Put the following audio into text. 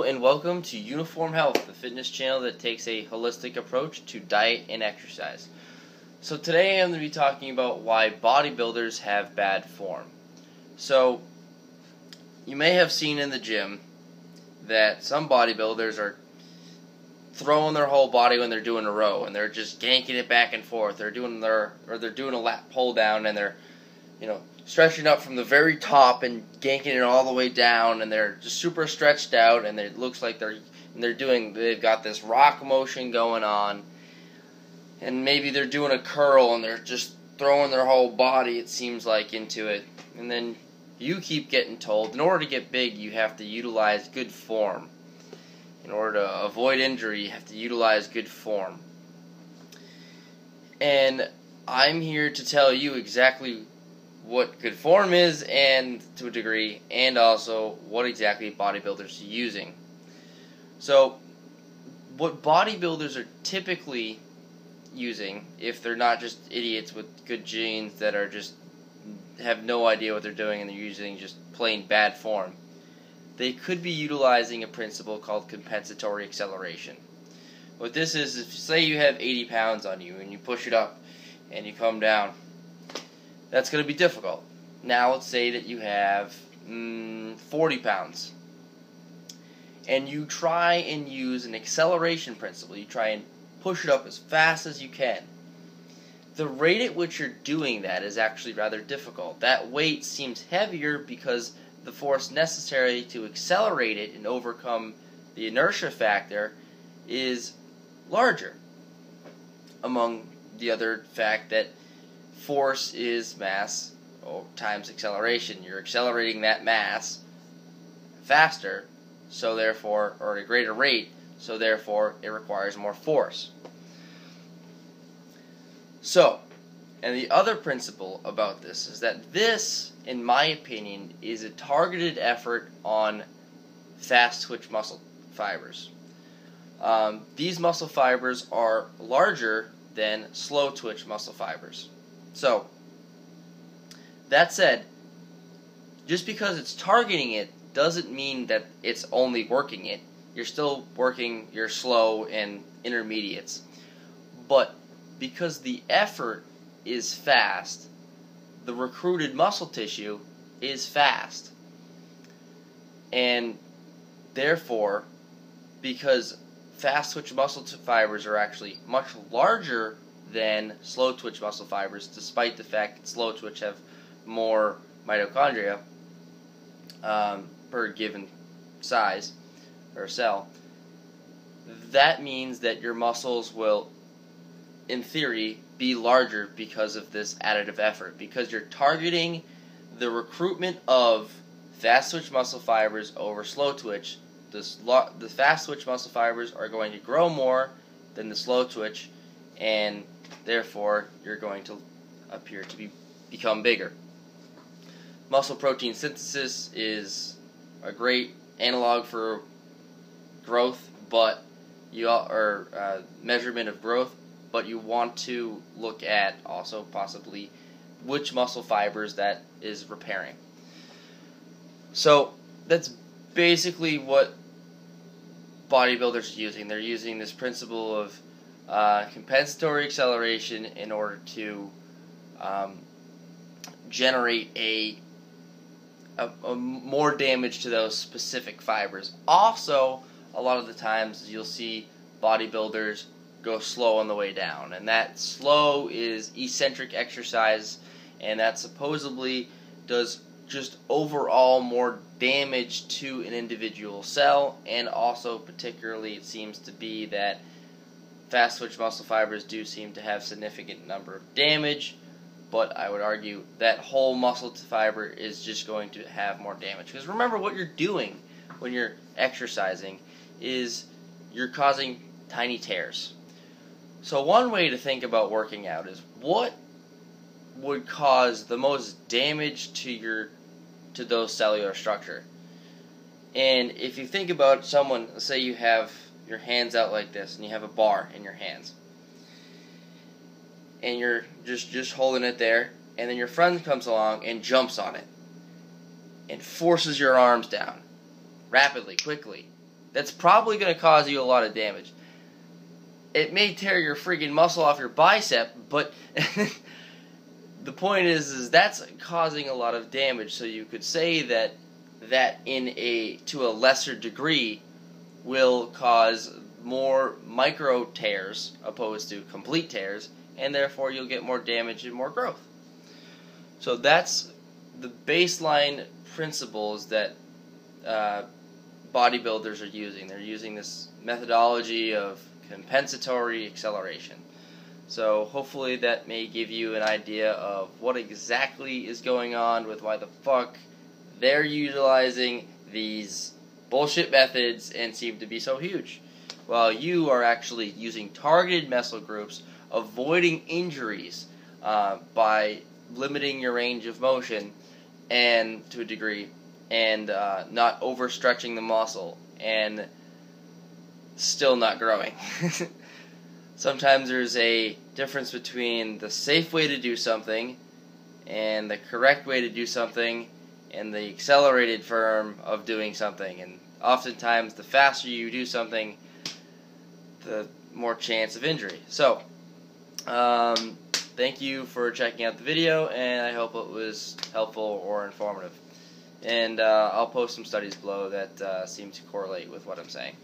and welcome to Uniform Health, the fitness channel that takes a holistic approach to diet and exercise. So today I'm going to be talking about why bodybuilders have bad form. So you may have seen in the gym that some bodybuilders are throwing their whole body when they're doing a row, and they're just ganking it back and forth. They're doing a lat pull down, and they're stretching up from the very top and ganking it all the way down, and they're just super stretched out, and it looks like they've got this rock motion going on, and maybe they're doing a curl and they're just throwing their whole body, it seems like, into it. And then you keep getting told in order to get big you have to utilize good form. In order to avoid injury, you have to utilize good form. And I'm here to tell you exactly what good form is, and to a degree, and also what exactly bodybuilders are using. So, what bodybuilders are typically using, if they're not just idiots with good genes that are just have no idea what they're doing and they're using just plain bad form, they could be utilizing a principle called compensatory acceleration. What this is, if say you have 80 pounds on you and you push it up and you come down, that's going to be difficult. Now let's say that you have 40 pounds and you try and use an acceleration principle. You try and push it up as fast as you can. The rate at which you're doing that is actually rather difficult. That weight seems heavier because the force necessary to accelerate it and overcome the inertia factor is larger, among the other fact that force is mass times acceleration. You're accelerating that mass faster, so therefore, or at a greater rate, so therefore it requires more force. So, and the other principle about this is that this, in my opinion, is a targeted effort on fast twitch muscle fibers. These muscle fibers are larger than slow twitch muscle fibers. So, that said, just because it's targeting it doesn't mean that it's only working it. You're still working your slow and intermediates. But because the effort is fast, the recruited muscle tissue is fast. And therefore, because fast twitch muscle fibers are actually much larger than slow twitch muscle fibers, despite the fact that slow twitch have more mitochondria per given size or cell, that means that your muscles will, in theory, be larger because of this additive effort, because you're targeting the recruitment of fast twitch muscle fibers over slow twitch. The fast twitch muscle fibers are going to grow more than the slow twitch, and therefore you're going to appear to become bigger. Muscle protein synthesis is a great analog for growth, but measurement of growth. But you want to look at also possibly which muscle fibers that is repairing. So that's basically what bodybuilders are using. They're using this principle of compensatory acceleration in order to generate a more damage to those specific fibers. Also, a lot of the times you'll see bodybuilders go slow on the way down, and that slow is eccentric exercise, and that supposedly does just overall more damage to an individual cell, and also particularly it seems to be that fast twitch muscle fibers do seem to have significant number of damage, but I would argue that whole muscle fiber is just going to have more damage. Because remember, what you're doing when you're exercising is you're causing tiny tears. So one way to think about working out is what would cause the most damage to those cellular structure. And if you think about someone, let's say you have your hands out like this and you have a bar in your hands, and you're just holding it there, and then your friend comes along and jumps on it and forces your arms down rapidly, quickly. that's probably going to cause you a lot of damage. It may tear your freaking muscle off your bicep, but the point is that's causing a lot of damage. So you could say that to a lesser degree will cause more micro tears opposed to complete tears, and therefore you'll get more damage and more growth. So that's the baseline principles that bodybuilders are using. They're using this methodology of compensatory acceleration. So hopefully that may give you an idea of what exactly is going on with why the fuck they're utilizing these bullshit methods and seem to be so huge, while you are actually using targeted muscle groups, avoiding injuries by limiting your range of motion and to a degree, and not overstretching the muscle and still not growing. Sometimes there's a difference between the safe way to do something and the correct way to do something and the accelerated form of doing something, and oftentimes the faster you do something, the more chance of injury. So thank you for checking out the video, and I hope it was helpful or informative. And I'll post some studies below that seem to correlate with what I'm saying.